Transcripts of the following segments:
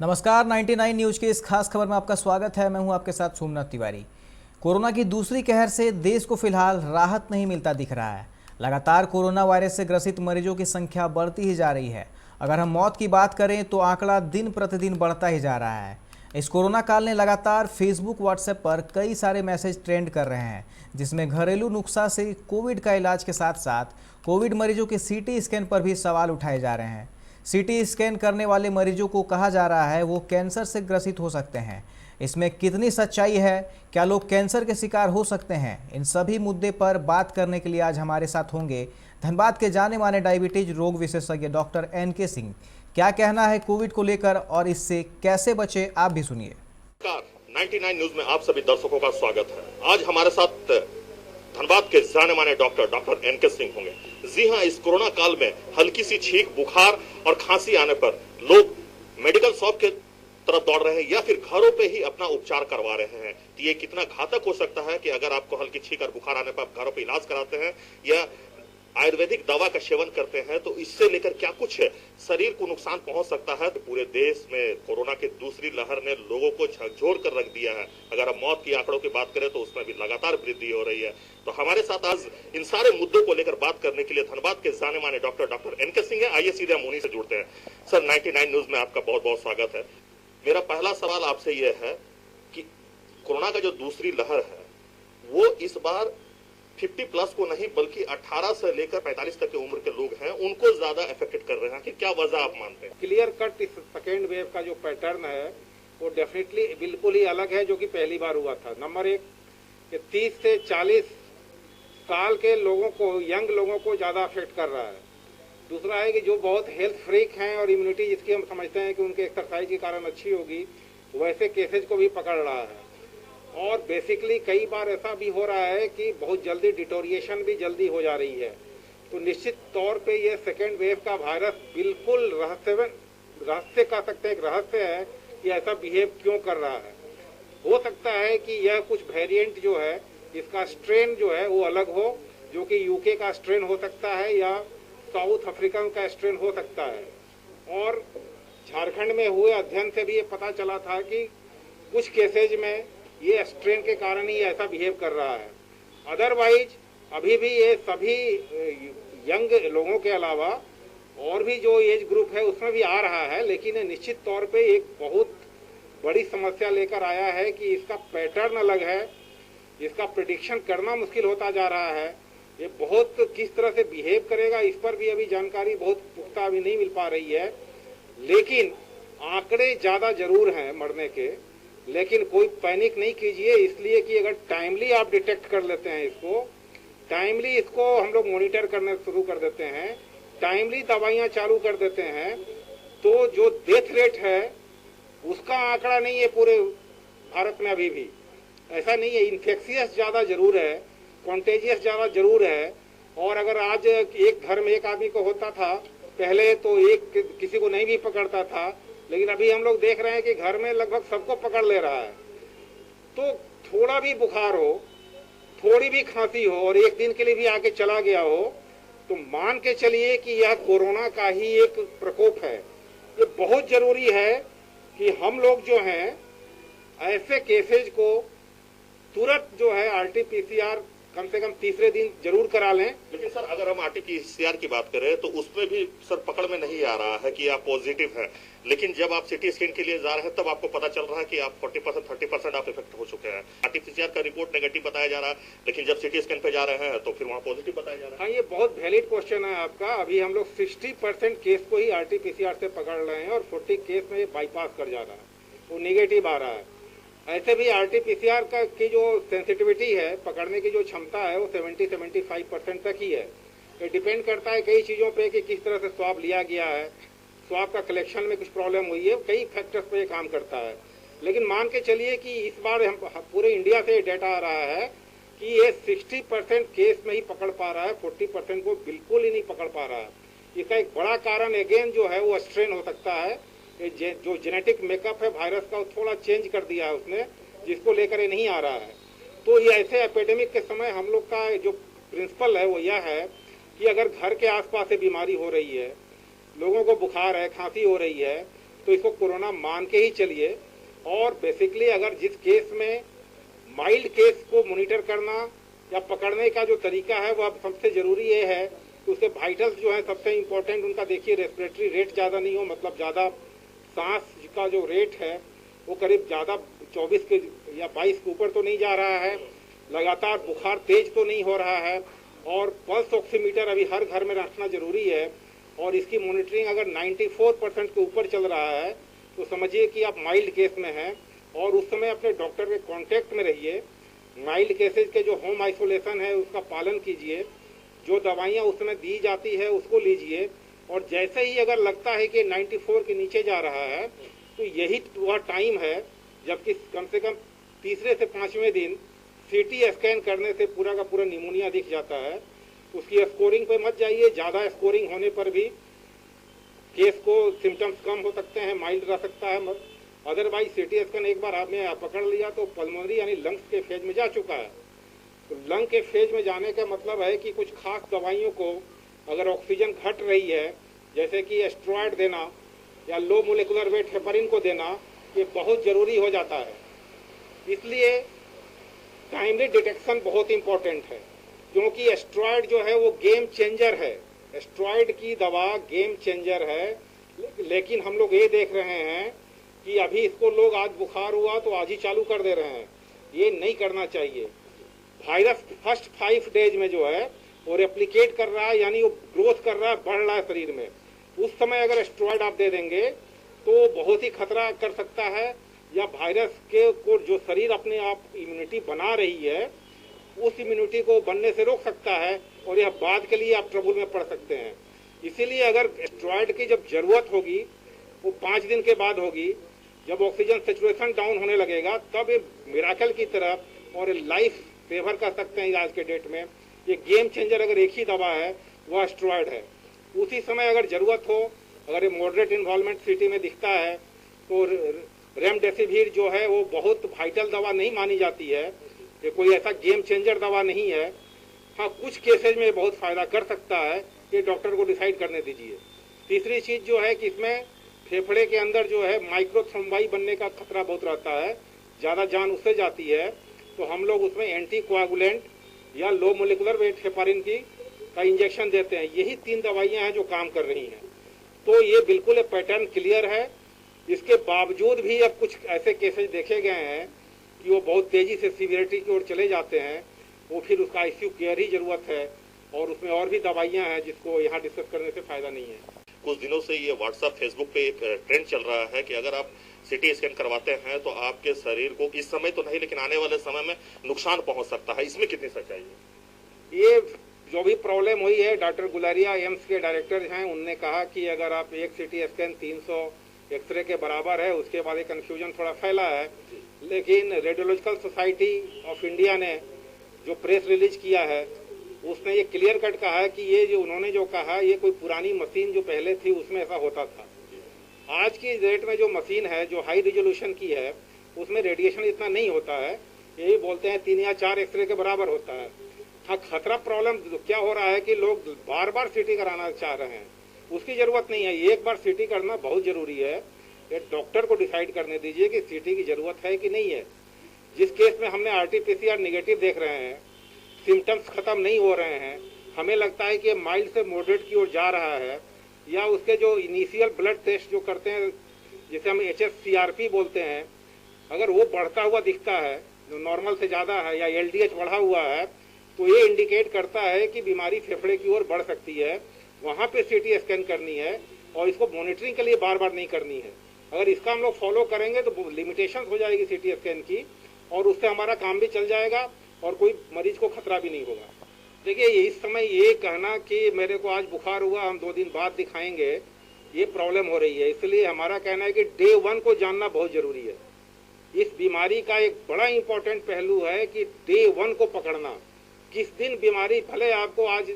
नमस्कार, 99 न्यूज के इस खास खबर में आपका स्वागत है। मैं हूं आपके साथ सोमनाथ तिवारी। कोरोना की दूसरी कहर से देश को फिलहाल राहत नहीं मिलता दिख रहा है। लगातार कोरोना वायरस से ग्रसित मरीजों की संख्या बढ़ती ही जा रही है। अगर हम मौत की बात करें तो आंकड़ा दिन प्रतिदिन बढ़ता ही जा रहा है। इस कोरोना काल ने लगातार फेसबुक, व्हाट्सएप पर कई सारे मैसेज ट्रेंड कर रहे हैं, जिसमें घरेलू नुस्खा से कोविड का इलाज के साथ साथ कोविड मरीजों के सीटी स्कैन पर भी सवाल उठाए जा रहे हैं। सीटी स्कैन करने वाले मरीजों को कहा जा रहा है वो कैंसर से ग्रसित हो सकते हैं। इसमें कितनी सच्चाई है? क्या लोग कैंसर के शिकार हो सकते हैं? इन सभी मुद्दे पर बात करने के लिए आज हमारे साथ होंगे धनबाद के जाने माने डायबिटीज रोग विशेषज्ञ डॉक्टर NK सिंह। क्या कहना है कोविड को लेकर और इससे कैसे बचे, आप भी सुनिए। 99 न्यूज में आप सभी दर्शकों का स्वागत है। आज हमारे साथ धनबाद के जाने माने डॉक्टर NK सिंह होंगे। जी हाँ, इस कोरोना काल में हल्की सी छींक, बुखार और खांसी आने पर लोग मेडिकल शॉप के तरफ दौड़ रहे हैं या फिर घरों पे ही अपना उपचार करवा रहे हैं। तो ये कितना घातक हो सकता है कि अगर आपको हल्की छींक और बुखार आने पर आप घरों पे इलाज कराते हैं या आयुर्वेदिक दवा का सेवन करते हैं तो इससे लेकर क्या कुछ शरीर को नुकसान पहुंच सकता है। तो पूरे देश में कोरोना की दूसरी लहर ने लोगों को झकझोर कर रख दिया है। अगर हम मौत की आंकड़ों की बात करें तो उसमें भी लगातार वृद्धि हो रही है। तो हमारे साथ आज इन सारे मुद्दों को लेकर बात करने के लिए धनबाद के जाने माने डॉक्टर NK सिंह है। आइए सीधे हम उन्हीं से जुड़ते हैं। सर, 99 न्यूज में आपका बहुत बहुत स्वागत है। मेरा पहला सवाल आपसे यह है कि कोरोना का जो दूसरी लहर है वो इस बार 50 प्लस को नहीं बल्कि 18 से लेकर 45 तक की उम्र के लोग हैं उनको ज्यादा अफेक्टेड कर रहे हैं कि क्या वजह आप मानते हैं? क्लियर कट इस सेकेंड वेव का जो पैटर्न है वो डेफिनेटली बिल्कुल ही अलग है जो कि पहली बार हुआ था। नंबर एक कि 30 से 40 साल के लोगों को, यंग लोगों को ज्यादा अफेक्ट कर रहा है। दूसरा है कि जो बहुत हेल्थ फ्रीक हैं और इम्यूनिटी जिसकी हम समझते हैं कि उनके एक्सरसाइज के कारण अच्छी होगी, वैसे केसेज को भी पकड़ रहा है। और बेसिकली कई बार ऐसा भी हो रहा है कि बहुत जल्दी डिटोरिएशन भी जल्दी हो जा रही है। तो निश्चित तौर पे ये सेकेंड वेव का वायरस बिल्कुल रहस्य कह सकते हैं, एक रहस्य है कि ऐसा बिहेव क्यों कर रहा है। हो सकता है कि यह कुछ वेरिएंट जो है इसका स्ट्रेन जो है वो अलग हो, जो कि यूके का स्ट्रेन हो सकता है या साउथ अफ्रीकन का स्ट्रेन हो सकता है। और झारखंड में हुए अध्ययन से भी ये पता चला था कि कुछ केसेज में ये स्ट्रेन के कारण ही ऐसा बिहेव कर रहा है। अदरवाइज अभी भी ये सभी यंग लोगों के अलावा और भी जो एज ग्रुप है उसमें भी आ रहा है, लेकिन निश्चित तौर पे एक बहुत बड़ी समस्या लेकर आया है कि इसका पैटर्न अलग है, इसका प्रेडिक्शन करना मुश्किल होता जा रहा है। ये बहुत किस तरह से बिहेव करेगा इस पर भी अभी जानकारी बहुत पुख्ता अभी नहीं मिल पा रही है। लेकिन आंकड़े ज्यादा जरूर हैं मरने के, लेकिन कोई पैनिक नहीं कीजिए, इसलिए कि अगर टाइमली आप डिटेक्ट कर लेते हैं इसको, टाइमली इसको हम लोग मॉनिटर करना शुरू कर देते हैं, टाइमली दवाइयां चालू कर देते हैं, तो जो डेथ रेट है उसका आंकड़ा नहीं है पूरे भारत में अभी भी। ऐसा नहीं है, इन्फेक्शियस ज्यादा जरूर है, कॉन्टेजियस ज्यादा जरूर है। और अगर आज एक घर में एक आदमी को होता था पहले तो एक किसी को नहीं भी पकड़ता था, लेकिन अभी हम लोग देख रहे हैं कि घर में लगभग सबको पकड़ ले रहा है। तो थोड़ा भी बुखार हो, थोड़ी भी खांसी हो और एक दिन के लिए भी आके चला गया हो तो मान के चलिए कि यह कोरोना का ही एक प्रकोप है। ये बहुत जरूरी है कि हम लोग जो हैं ऐसे केसेज को तुरंत जो है RT-PCR कम से कम तीसरे दिन जरूर करा लें। लेकिन सर, अगर हम RT-PCR की बात करें तो उसमें भी सर पकड़ में नहीं आ रहा है कि आप पॉजिटिव हैं, लेकिन जब आप सिटी स्कैन के लिए जा रहे हैं तब आपको पता चल रहा है कि आप 40% 30% आप इफेक्ट हो चुके हैं। RT-PCR का रिपोर्ट नेगेटिव बताया जा रहा है, लेकिन जब सिटी स्कैन पे जा रहे हैं तो फिर वहाँ पॉजिटिव बताया जा रहा है। हाँ, ये बहुत वैलिड क्वेश्चन है आपका। अभी हम लोग 60% केस को ही RT-PCR से पकड़ रहे हैं और 40 केस में बाईपास कर जा रहा है, वो निगेटिव आ रहा है। ऐसे भी RT-PCR का की जो सेंसिटिविटी है, पकड़ने की जो क्षमता है वो 70-75% तक ही है। ये डिपेंड करता है कई चीज़ों पे कि किस तरह से स्वाब लिया गया है, स्वाब का कलेक्शन में कुछ प्रॉब्लम हुई है, कई फैक्टर्स पे ये काम करता है। लेकिन मान के चलिए कि इस बार हम पूरे इंडिया से डेटा आ रहा है कि ये 60% केस में ही पकड़ पा रहा है, 40% को बिल्कुल ही नहीं पकड़ पा रहा है। इसका एक बड़ा कारण अगेन जो है वो स्ट्रेन हो सकता है। जो जेनेटिक मेकअप है वायरस का वो थोड़ा चेंज कर दिया है उसने, जिसको लेकर ये नहीं आ रहा है। तो ये ऐसे एपिडेमिक के समय हम लोग का जो प्रिंसिपल है वो यह है कि अगर घर के आसपास से बीमारी हो रही है, लोगों को बुखार है, खांसी हो रही है, तो इसको कोरोना मान के ही चलिए। और बेसिकली अगर जिस केस में माइल्ड केस को मॉनिटर करना या पकड़ने का जो तरीका है वह सबसे ज़रूरी ये है कि उसके वाइटल्स जो है सबसे इम्पोर्टेंट उनका देखिए, रेस्पिरेटरी रेट ज़्यादा नहीं हो, मतलब ज़्यादा सांस का जो रेट है वो करीब ज़्यादा 24 के या 22 के ऊपर तो नहीं जा रहा है, लगातार बुखार तेज तो नहीं हो रहा है, और पल्स ऑक्सीमीटर अभी हर घर में रखना जरूरी है। और इसकी मॉनिटरिंग अगर 94% के ऊपर चल रहा है तो समझिए कि आप माइल्ड केस में हैं, और उस समय अपने डॉक्टर के कांटेक्ट में रहिए। माइल्ड केसेज के जो होम आइसोलेशन है उसका पालन कीजिए, जो दवाइयाँ उस समय दी जाती है उसको लीजिए, और जैसे ही अगर लगता है कि 94 के नीचे जा रहा है तो यही वह टाइम है जबकि कम से कम तीसरे से 5वें दिन सीटी स्कैन करने से पूरा का पूरा निमोनिया दिख जाता है। उसकी स्कोरिंग पे मत जाइए, ज़्यादा स्कोरिंग होने पर भी केस को सिम्टम्स कम हो सकते हैं, माइल्ड रह सकता है। अदरवाइज सीटी स्कैन एक बार आपने पकड़ लिया तो पल्मोनरी यानी लंग्स के फेज में जा चुका है। तो लंग के फेज में जाने का मतलब है कि कुछ खास दवाइयों को अगर ऑक्सीजन घट रही है, जैसे कि एस्ट्रॉयड देना या लो मोलिकुलर वेट हेपरिन को देना, ये बहुत ज़रूरी हो जाता है। इसलिए टाइमली डिटेक्शन बहुत इंपॉर्टेंट है, क्योंकि एस्ट्रॉयड जो है वो गेम चेंजर है। एस्ट्रॉयड की दवा गेम चेंजर है, लेकिन हम लोग ये देख रहे हैं कि अभी इसको लोग आज बुखार हुआ तो आज ही चालू कर दे रहे हैं। ये नहीं करना चाहिए। वायरस फर्स्ट 5 डेज में जो है वो रेप्लिकेट कर रहा है, यानी वो ग्रोथ कर रहा है, बढ़ रहा है शरीर में। उस समय अगर एस्ट्रॉयड आप दे देंगे तो बहुत ही खतरा कर सकता है, या वायरस के को जो शरीर अपने आप इम्यूनिटी बना रही है उस इम्यूनिटी को बनने से रोक सकता है, और यह बाद के लिए आप ट्रबल में पड़ सकते हैं। इसीलिए अगर एस्ट्रॉयड की जब जरूरत होगी वो 5 दिन के बाद होगी, जब ऑक्सीजन सेचुरेशन डाउन होने लगेगा, तब ये मिराकल की तरफ और लाइफ सेवर कर सकते हैं। आज के डेट में ये गेम चेंजर अगर एक ही दवा है वह एस्ट्रॉयड है। उसी समय अगर जरूरत हो, अगर ये मॉडरेट इन्वॉल्वमेंट सिटी में दिखता है तो रेमडेसिविर जो है वो बहुत वाइटल दवा नहीं मानी जाती है, ये कोई ऐसा गेम चेंजर दवा नहीं है। हाँ, कुछ केसेज में बहुत फायदा कर सकता है, ये डॉक्टर को डिसाइड करने दीजिए। तीसरी चीज जो है कि इसमें फेफड़े के अंदर जो है माइक्रोथ्रोम्बाई बनने का खतरा बहुत रहता है, ज़्यादा जान उससे जाती है, तो हम लोग उसमें एंटी कोआगुलेंट या लो मोलिकुलर वेट हेपारिन का इंजेक्शन देते हैं। यही 3 दवाइयाँ हैं जो काम कर रही हैं। तो ये बिल्कुल एक पैटर्न क्लियर है। इसके बावजूद भी अब कुछ ऐसे केसेज देखे गए हैं कि वो बहुत तेजी से सीवियरिटी की ओर चले जाते हैं, वो फिर उसका आईसीयू केयर ही जरूरत है, और उसमें और भी दवाइयाँ हैं जिसको यहाँ डिस्कस करने से फायदा नहीं है। कुछ दिनों से ये व्हाट्सएप फेसबुक पे एक ट्रेंड चल रहा है कि अगर आप सीटी स्कैन करवाते हैं तो आपके शरीर को इस समय तो नहीं लेकिन आने वाले समय में नुकसान पहुंच सकता है, इसमें कितनी सच्चाई है? ये जो भी प्रॉब्लम हुई है, डॉक्टर गुलारिया एम्स के डायरेक्टर हैं, उनने कहा कि अगर आप एक सीटी स्कैन 300 एक्सरे के बराबर है, उसके बाद एक कन्फ्यूजन थोड़ा फैला है। लेकिन रेडियोलॉजिकल सोसाइटी ऑफ इंडिया ने जो प्रेस रिलीज किया है उसने ये क्लियर कट कहा है कि ये जो उन्होंने जो कहा ये कोई पुरानी मशीन जो पहले थी उसमें ऐसा होता था। आज की डेट में जो मशीन है जो हाई रिजोल्यूशन की है उसमें रेडिएशन इतना नहीं होता है, यही बोलते हैं 3 या 4 एक्सरे के बराबर होता है। हाँ, खतरा प्रॉब्लम क्या हो रहा है कि लोग बार बार सीटी कराना चाह रहे हैं, उसकी जरूरत नहीं है। एक बार सीटी करना बहुत जरूरी है। ये डॉक्टर को डिसाइड करने दीजिए कि सीटी की जरूरत है कि नहीं है। जिस केस में हमने आरटीपीसीआर निगेटिव देख रहे हैं, सिम्टम्स खत्म नहीं हो रहे हैं, हमें लगता है कि माइल्ड से मॉडरेट की ओर जा रहा है, या उसके जो इनिशियल ब्लड टेस्ट जो करते हैं जिसे हम HSCRP बोलते हैं, अगर वो बढ़ता हुआ दिखता है, जो नॉर्मल से ज़्यादा है, या LDH बढ़ा हुआ है, तो ये इंडिकेट करता है कि बीमारी फेफड़े की ओर बढ़ सकती है। वहाँ पे सीटी स्कैन करनी है, और इसको मॉनिटरिंग के लिए बार बार नहीं करनी है। अगर इसका हम लोग फॉलो करेंगे तो लिमिटेशन हो जाएगी सीटी स्कैन की, और उससे हमारा काम भी चल जाएगा और कोई मरीज को खतरा भी नहीं होगा। देखिए, इस समय ये कहना कि मेरे को आज बुखार हुआ, हम 2 दिन बाद दिखाएंगे, ये प्रॉब्लम हो रही है। इसलिए हमारा कहना है कि डे 1 को जानना बहुत जरूरी है। इस बीमारी का एक बड़ा इंपॉर्टेंट पहलू है कि डे 1 को पकड़ना। किस दिन बीमारी, भले आपको आज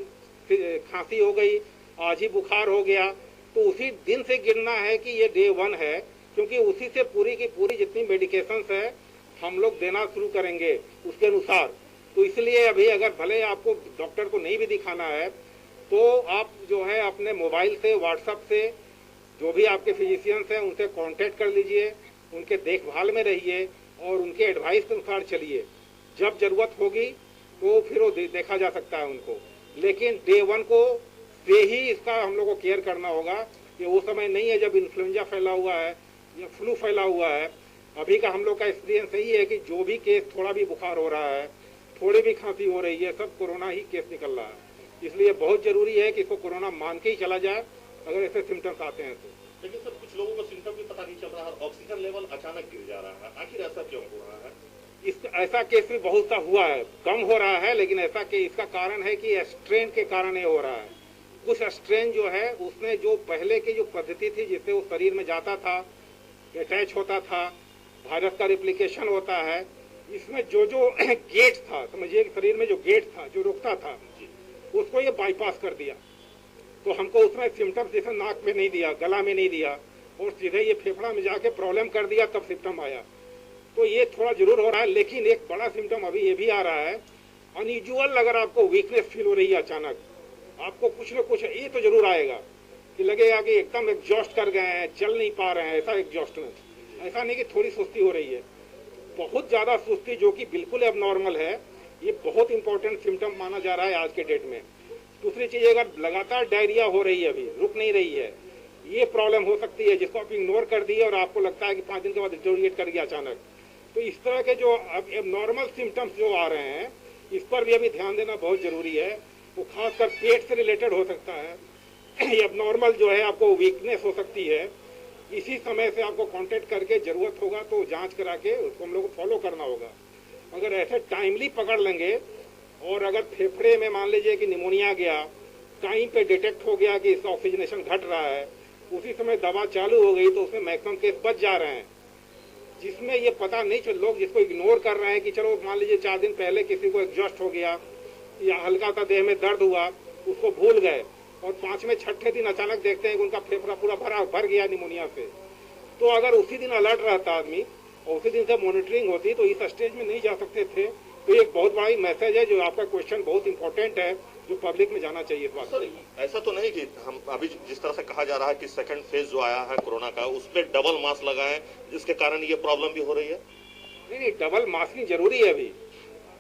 खांसी हो गई, आज ही बुखार हो गया, तो उसी दिन से गिनना है कि ये डे 1 है, क्योंकि उसी से पूरी की पूरी जितनी मेडिकेशंस है हम लोग देना शुरू करेंगे उसके अनुसार। तो इसलिए अभी अगर भले आपको डॉक्टर को नहीं भी दिखाना है तो आप जो है अपने मोबाइल से, व्हाट्सएप से जो भी आपके फिजिशियंस हैं उनसे कांटेक्ट कर लीजिए, उनके देखभाल में रहिए और उनके एडवाइस के अनुसार चलिए। जब जरूरत होगी तो फिर वो देखा जा सकता है उनको, लेकिन डे 1 को से ही इसका हम लोग को केयर करना होगा। ये वो समय नहीं है जब इन्फ्लुएंजा फैला हुआ है या फ्लू फैला हुआ है। अभी का हम लोग का एक्सपीरियंस यही है कि जो भी केस, थोड़ा भी बुखार हो रहा है, थोड़ी भी खांसी हो रही है, सब कोरोना ही केस निकल रहा है। इसलिए बहुत जरूरी है कि इसको कोरोना मान के ही चला जाए अगर ऐसे सिम्टम्स आते हैं तो। लेकिन सर कुछ लोगों को सिम्टम भी पता नहीं चल रहा है, ऑक्सीजन लेवल अचानक गिर जा रहा है, आखिर ऐसा क्यों हो रहा है? ऐसा केस भी बहुत सा हुआ है, कम हो रहा है, लेकिन ऐसा कि इसका कारण है कि स्ट्रेन के कारण ये हो रहा है। कुछ स्ट्रेन जो है उसने जो पहले की जो पद्धति थी जिससे वो शरीर में जाता था, अटैच होता था, वायरस का रिप्लिकेशन होता है, इसमें जो गेट था, समझिए शरीर में जो गेट था जो रुकता था, उसको ये बाईपास कर दिया। तो हमको उसमें सिम्टम्स जैसे नाक में नहीं दिया, गला में नहीं दिया और सीधे ये फेफड़ा में जाके प्रॉब्लम कर दिया, तब सिम्टम आया। तो ये थोड़ा जरूर हो रहा है, लेकिन एक बड़ा सिम्टम अभी ये भी आ रहा है, अनयूजुअल अगर आपको वीकनेस फील हो रही है, अचानक आपको कुछ न कुछ ये तो जरूर आएगा कि लगेगा कि एकदम एग्जॉस्ट कर गए हैं, चल नहीं पा रहे हैं, ऐसा एग्जॉस्टमेंट। ऐसा नहीं कि थोड़ी सुस्ती हो रही है, बहुत ज्यादा सुस्ती जो कि बिल्कुल अब नॉर्मल है। ये बहुत इंपॉर्टेंट सिम्टम माना जा रहा है आज के डेट में। दूसरी चीज, अगर लगातार डायरिया हो रही है, अभी रुक नहीं रही है, ये प्रॉब्लम हो सकती है जिसको आप इग्नोर कर दिए और आपको लगता है कि 5 दिन के बाद डिटोरिएट कर गया अचानक। तो इस तरह के जो अब नॉर्मल सिम्टम्स जो आ रहे हैं, इस पर भी अभी ध्यान देना बहुत जरूरी है। वो खासकर पेट से रिलेटेड हो सकता है, ये अब नॉर्मल जो है आपको वीकनेस हो सकती है। इसी समय से आपको कांटेक्ट करके जरूरत होगा तो जांच करा के उसको हम लोग को फॉलो करना होगा। अगर ऐसे टाइमली पकड़ लेंगे और अगर फेफड़े में मान लीजिए कि निमोनिया गया, टाइम पे डिटेक्ट हो गया कि इसका ऑक्सीजनेशन घट रहा है, उसी समय दवा चालू हो गई तो उसमें मैक्सिमम केस बच जा रहे हैं। जिसमें ये पता नहीं चल, लोग जिसको इग्नोर कर रहे हैं कि चलो मान लीजिए 4 दिन पहले किसी को एग्जॉस्ट हो गया या हल्का सा देह में दर्द हुआ, उसको भूल गए और 5वें 6ठे दिन अचानक देखते हैं कि उनका फेफड़ा पूरा भर गया निमोनिया से। तो अगर उसी दिन अलर्ट रहता आदमी और उसी दिन से मॉनिटरिंग होती तो इस स्टेज में नहीं जा सकते थे। तो एक बहुत बड़ा मैसेज है, जो आपका क्वेश्चन बहुत इंपॉर्टेंट है, जो पब्लिक में जाना चाहिए इस बात। सर ऐसा तो नहीं कि हम अभी जिस तरह से कहा जा रहा है कि सेकंड फेज जो आया है कोरोना का, उसमें डबल मास्क लगाएं जिसके कारण ये प्रॉब्लम भी हो रही है? नहीं, डबल मास्किंग जरूरी है।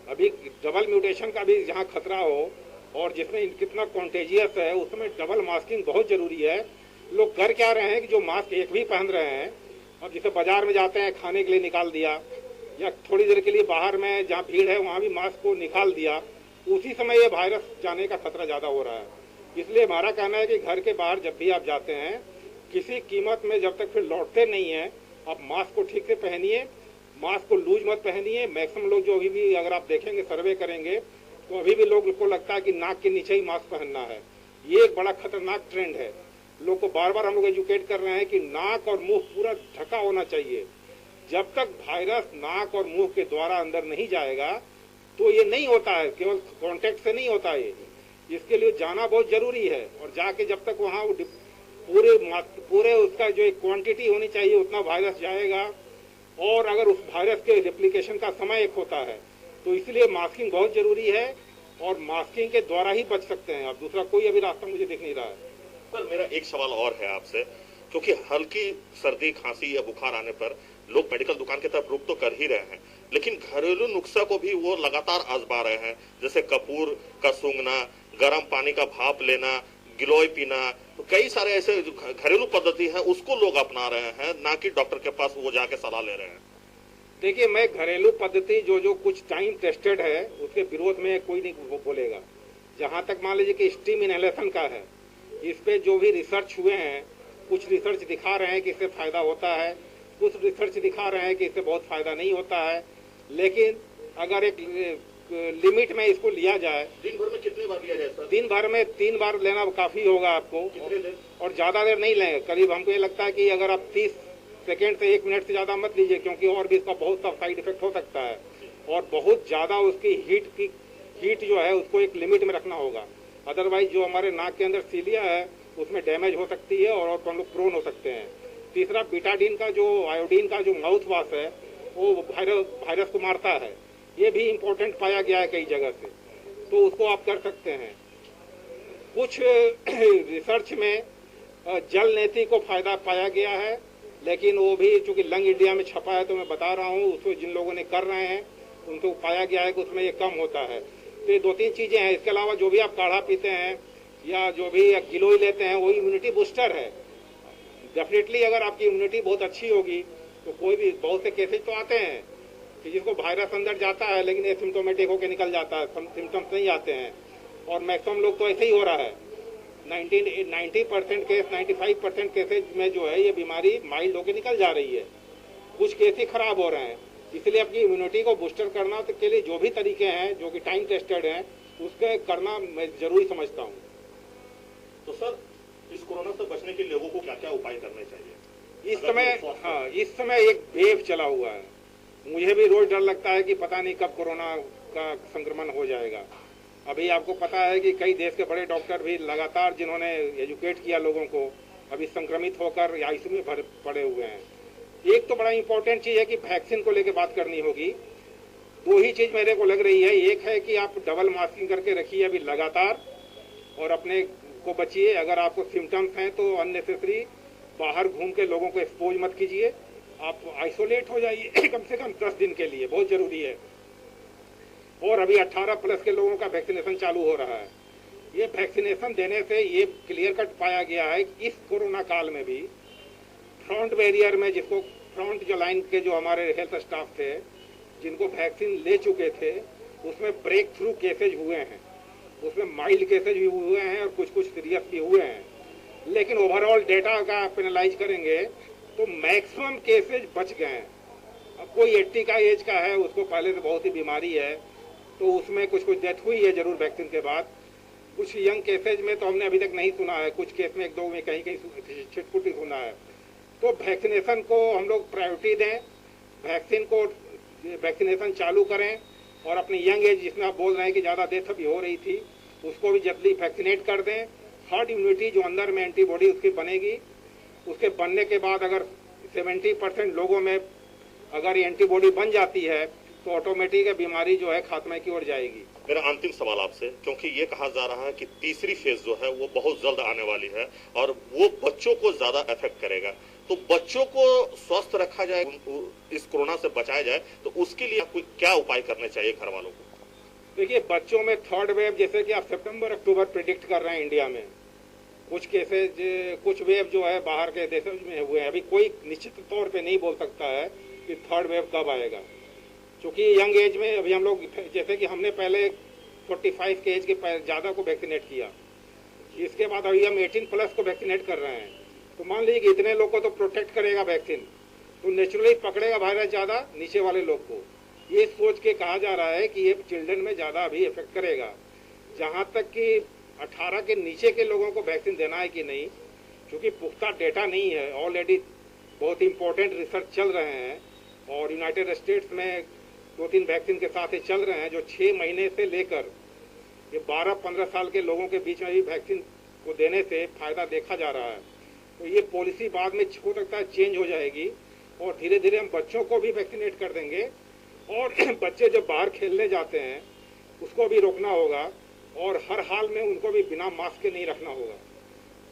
अभी डबल म्यूटेशन का भी जहाँ खतरा हो और जिसमें कितना कॉन्टेजियस है, उसमें डबल मास्किंग बहुत जरूरी है। लोग कर क्या रहे हैं कि जो मास्क एक भी पहन रहे हैं, अब जैसे बाजार में जाते हैं खाने के लिए निकाल दिया, या थोड़ी देर के लिए बाहर में जहाँ भीड़ है वहाँ भी मास्क को निकाल दिया, उसी समय ये वायरस जाने का खतरा ज़्यादा हो रहा है। इसलिए हमारा कहना है कि घर के बाहर जब भी आप जाते हैं, किसी कीमत में जब तक फिर लौटते नहीं हैं, आप मास्क को ठीक से पहनिए, मास्क को लूज मत पहनिए। मैक्सिमम लोग जो अभी भी अगर आप देखेंगे, सर्वे करेंगे, तो अभी भी लोग को लगता है कि नाक के नीचे ही मास्क पहनना है। ये एक बड़ा खतरनाक ट्रेंड है। लोग को बार बार हम लोग एजुकेट कर रहे हैं कि नाक और मुंह पूरा ढका होना चाहिए। जब तक वायरस नाक और मुंह के द्वारा अंदर नहीं जाएगा तो ये नहीं होता है, केवल कांटेक्ट से नहीं होता है। इसके लिए जाना बहुत जरूरी है और जाके जब तक वहाँ पूरे उसका जो एक क्वांटिटी होनी चाहिए उतना वायरस जाएगा। और अगर उस वायरस के रिप्लिकेशन का समय एक होता है, तो इसलिए मास्किंग बहुत जरूरी है और मास्किंग के द्वारा ही बच सकते हैं। अब दूसरा कोई अभी रास्ता मुझे दिख नहीं रहा है। सर मेरा एक सवाल और है आपसे, क्योंकि हल्की सर्दी खांसी या बुखार आने पर लोग मेडिकल दुकान की तरफ रुख तो कर ही रहे हैं, लेकिन घरेलू नुस्खा को भी वो लगातार आजमा रहे हैं, जैसे कपूर का सूंघना, गर्म पानी का भाप लेना, गिलोय पीना, तो कई सारे ऐसे घरेलू पद्धति है उसको लोग अपना रहे हैं, ना कि डॉक्टर के पास वो जाके सलाह ले रहे हैं। देखिए, मैं घरेलू पद्धति जो कुछ टाइम टेस्टेड है उसके विरोध में कोई नहीं बोलेगा। जहाँ तक मान लीजिए कि स्टीम इनहेलेशन का है, इस पे जो भी रिसर्च हुए हैं, कुछ रिसर्च दिखा रहे हैं कि इससे फायदा होता है, कुछ रिसर्च दिखा रहे हैं कि इससे बहुत फायदा नहीं होता है। लेकिन अगर एक लिमिट में इसको लिया जाए, दिन भर में कितनी बार लिया जाए सर? दिन भर में 3 बार लेना काफी होगा आपको, और ज्यादा देर नहीं लेंगे। करीब हमको ये लगता है कि अगर आप 30 सेकेंड से 1 मिनट से ज्यादा मत लीजिए, क्योंकि और भी इसका बहुत सा साइड इफेक्ट हो सकता है और बहुत ज्यादा उसकी हीट जो है उसको एक लिमिट में रखना होगा। अदरवाइज जो हमारे नाक के अंदर सीलिया है उसमें डैमेज हो सकती है और हम लोग प्रोन हो सकते हैं। तीसरा, बीटाडीन का जो आयोडीन का जो माउथ वॉश है वो वायरस को मारता है, ये भी इम्पोर्टेंट पाया गया है कई जगह से, तो उसको आप कर सकते हैं। कुछ रिसर्च में जल नीति को फायदा पाया गया है, लेकिन वो भी चूंकि लंग इंडिया में छपा है तो मैं बता रहा हूँ, उसको जिन लोगों ने कर रहे हैं उनको पाया गया है कि उसमें ये कम होता है। तो ये 2-3 चीजें हैं। इसके अलावा जो भी आप काढ़ा पीते हैं या जो भी गिलोय लेते हैं वो इम्यूनिटी बूस्टर है। डेफिनेटली अगर आपकी इम्यूनिटी बहुत अच्छी होगी तो कोई भी, बहुत से केसेज तो आते हैं कि जिसको वायरस अंदर जाता है लेकिन एसिम्टोमेटिक होकर निकल जाता है, सिम्टम्स नहीं आते हैं, और मैक्सिमम लोग तो ऐसे ही हो रहा है। 90% केस, 95% केसेज में जो है ये बीमारी माइल्ड होकर निकल जा रही है, कुछ केस ही खराब हो रहे हैं। इसलिए अपनी इम्यूनिटी को बूस्टर करना के लिए जो भी तरीके हैं जो कि टाइम टेस्टेड हैं उसके करना मैं जरूरी समझता हूँ। तो सर, इस कोरोना से बचने के लिए लोगों को क्या क्या उपाय करने चाहिए इस समय एक वेव चला हुआ है। मुझे भी रोज डर लगता है कि पता नहीं कब कोरोना का संक्रमण हो जाएगा। अभी आपको पता है कि कई देश के बड़े डॉक्टर भी लगातार जिन्होंने एजुकेट किया लोगों को, अभी संक्रमित होकर आईसीयू में पड़े हुए हैं। एक तो बड़ा इंपॉर्टेंट चीज है कि वैक्सीन को लेकर बात करनी होगी। 2 ही चीज मेरे को लग रही है। एक है कि आप डबल मास्किंग करके रखिए अभी लगातार और अपने को बचिए। अगर आपको सिम्टम्स हैं तो अननेसेसरी बाहर घूम के लोगों को एक्सपोज मत कीजिए, आप आइसोलेट हो जाइए कम से कम 10 दिन के लिए, बहुत जरूरी है। और अभी 18+ के लोगों का वैक्सीनेशन चालू हो रहा है। ये वैक्सीनेशन देने से ये क्लियर कट पाया गया है कि इस कोरोना काल में भी फ्रंट बैरियर में, जिसको फ्रंट जो लाइन के जो हमारे हेल्थ स्टाफ थे जिनको वैक्सीन ले चुके थे, उसमें ब्रेक थ्रू केसेज हुए हैं, उसमें माइल्ड केसेज भी हुए हैं और कुछ सीरियस भी हुए हैं। लेकिन ओवरऑल डेटा का आप एनालाइज करेंगे तो मैक्सिमम केसेज बच गए हैं। अब कोई 80 का एज का है, उसको पहले से बहुत ही बीमारी है तो उसमें कुछ डेथ हुई है जरूर वैक्सीन के बाद। कुछ यंग केसेज में तो हमने अभी तक नहीं सुना है, कुछ केस में 1-2 में कहीं छिटपुट ही सुना है। तो वैक्सीनेशन को हम लोग प्रायोरिटी दें, वैक्सीनेशन चालू करें और अपनी यंग एज जिसमें आप बोल रहे हैं कि ज़्यादा डेथ अभी हो रही थी उसको भी जल्दी वैक्सीनेट कर दें। हर्ड इम्यूनिटी जो अंदर में एंटीबॉडी उसकी बनेगी, उसके बनने के बाद अगर 70% लोगों में अगर ये एंटीबॉडी बन जाती है तो ऑटोमेटिक बीमारी जो है खात्मे की ओर जाएगी। मेरा अंतिम सवाल आपसे, क्योंकि ये कहा जा रहा है कि तीसरी फेज जो है वो बहुत जल्द आने वाली है और वो बच्चों को ज्यादा अफेक्ट करेगा, तो बच्चों को स्वस्थ रखा जाए, उनको इस कोरोना से बचाया जाए, तो उसके लिए आपको क्या उपाय करने चाहिए घर वालों को? देखिए, बच्चों में थर्ड वेव जैसे कि आप सितंबर-अक्टूबर प्रिडिक्ट कर रहे हैं इंडिया में, कुछ केसेज, कुछ वेव जो है बाहर के देशों में हुए हैं। अभी कोई निश्चित तौर पे नहीं बोल सकता है कि थर्ड वेव कब आएगा, क्योंकि यंग एज में अभी हम लोग, जैसे कि हमने पहले 45 के एज के ज़्यादा को वैक्सीनेट किया, इसके बाद अभी हम 18+ को वैक्सीनेट कर रहे हैं। तो मान लीजिए कि इतने लोग को तो प्रोटेक्ट करेगा वैक्सीन, तो नेचुरली पकड़ेगा वायरस ज़्यादा नीचे वाले लोग को। ये सोच के कहा जा रहा है कि ये चिल्ड्रन में ज़्यादा अभी इफेक्ट करेगा। जहाँ तक कि 18 के नीचे के लोगों को वैक्सीन देना है कि नहीं, क्योंकि पुख्ता डेटा नहीं है। ऑलरेडी बहुत इंपॉर्टेंट रिसर्च चल रहे हैं और यूनाइटेड स्टेट्स में 2-3 वैक्सीन के साथ ही चल रहे हैं जो 6 महीने से लेकर ये 12-15 साल के लोगों के बीच में भी वैक्सीन को देने से फायदा देखा जा रहा है। तो ये पॉलिसी बाद में हो सकता है चेंज हो जाएगी और धीरे धीरे हम बच्चों को भी वैक्सीनेट कर देंगे। और बच्चे जब बाहर खेलने जाते हैं उसको भी रोकना होगा और हर हाल में उनको भी बिना मास्क के नहीं रखना होगा।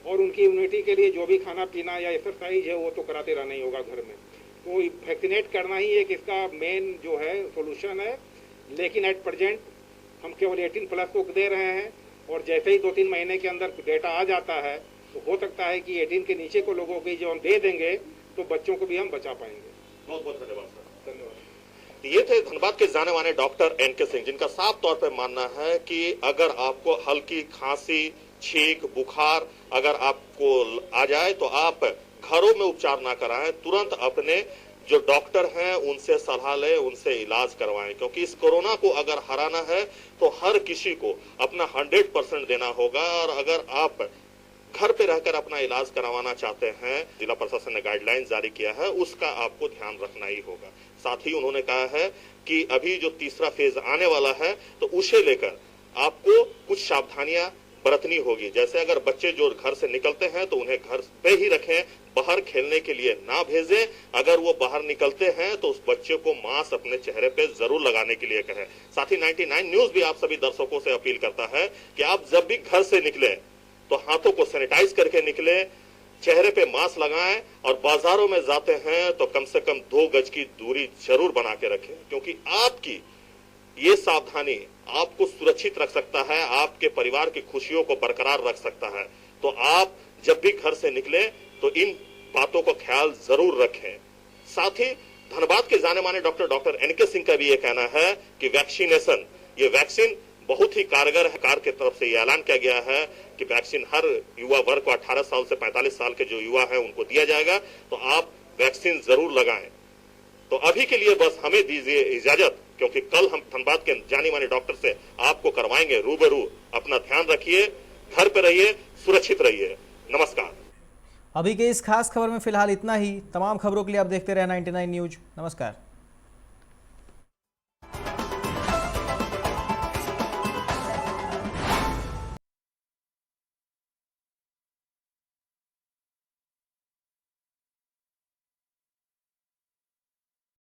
और उनकी इम्यूनिटी के लिए जो भी खाना पीना या एक्सरसाइज है वो तो कराते रहना ही होगा घर में। तो वैक्सीनेट करना ही एक इसका मेन जो है सोल्यूशन है। लेकिन एट प्रेजेंट हम केवल 18+ को दे रहे हैं और जैसे ही 2-3 महीने के अंदर डेटा आ जाता है तो हो सकता है कि 18 के नीचे को लोगों की जो हम दे देंगे तो बच्चों को भी हम बचा पाएंगे। बहुत बहुत धन्यवाद सर। धन्यवाद। ये थे धनबाद के जाने माने डॉक्टर एनके सिंह, जिनका साफ तौर पर मानना है कि अगर आपको हल्की खांसी, छींक, बुखार अगर आपको आ जाए तो आप घरों में उपचार ना कराएं, तुरंत अपने जो डॉक्टर हैं उनसे सलाह लें, उनसे इलाज करवाएं, क्योंकि इस कोरोना को अगर हराना है तो हर किसी को अपना 100% देना होगा। और अगर आप घर पे रहकर अपना इलाज करवाना चाहते हैं, जिला प्रशासन ने गाइडलाइन जारी किया है, उसका आपको ध्यान रखना ही होगा। साथ ही उन्होंने कहा है कि अभी जो तीसरा फेज आने वाला है तो उसे लेकर आपको कुछ सावधानियां बरतनी होगी। जैसे अगर बच्चे जो घर से निकलते हैं तो उन्हें घर पे ही रखें, बाहर खेलने के लिए ना भेजें। अगर वो बाहर निकलते हैं तो उस बच्चे को मास्क अपने चेहरे पे जरूर लगाने के लिए कहें। साथ ही 99 न्यूज भी आप सभी दर्शकों से अपील करता है कि आप जब भी घर से निकले तो हाथों को सैनिटाइज करके निकले, चेहरे पे मास्क लगाएं और बाजारों में जाते हैं तो कम से कम 2 गज की दूरी जरूर बना के रखें, क्योंकि आपकी ये सावधानी आपको सुरक्षित रख सकता है, आपके परिवार की खुशियों को बरकरार रख सकता है। तो आप जब भी घर से निकले तो इन बातों को ख्याल जरूर रखें। साथ ही धनबाद के जाने माने डॉक्टर एनके सिंह का भी ये कहना है कि वैक्सीनेशन, ये वैक्सीन बहुत ही कारगर है। सरकार की तरफ से ये ऐलान किया गया है कि वैक्सीन हर युवा वर्ग को 18 साल से 45 साल के जो युवा हैं उनको दिया जाएगा, तो आप वैक्सीन जरूर लगाएं। तो अभी के लिए बस हमें दीजिए इजाजत, क्योंकि कल हम धनबाद के जानी माने डॉक्टर से आपको करवाएंगे रूबरू। अपना ध्यान रखिए, घर पे रहिए, सुरक्षित रहिए। नमस्कार। अभी के इस खास खबर में फिलहाल इतना ही। तमाम खबरों के लिए आप देखते रहे 99 न्यूज। नमस्कार।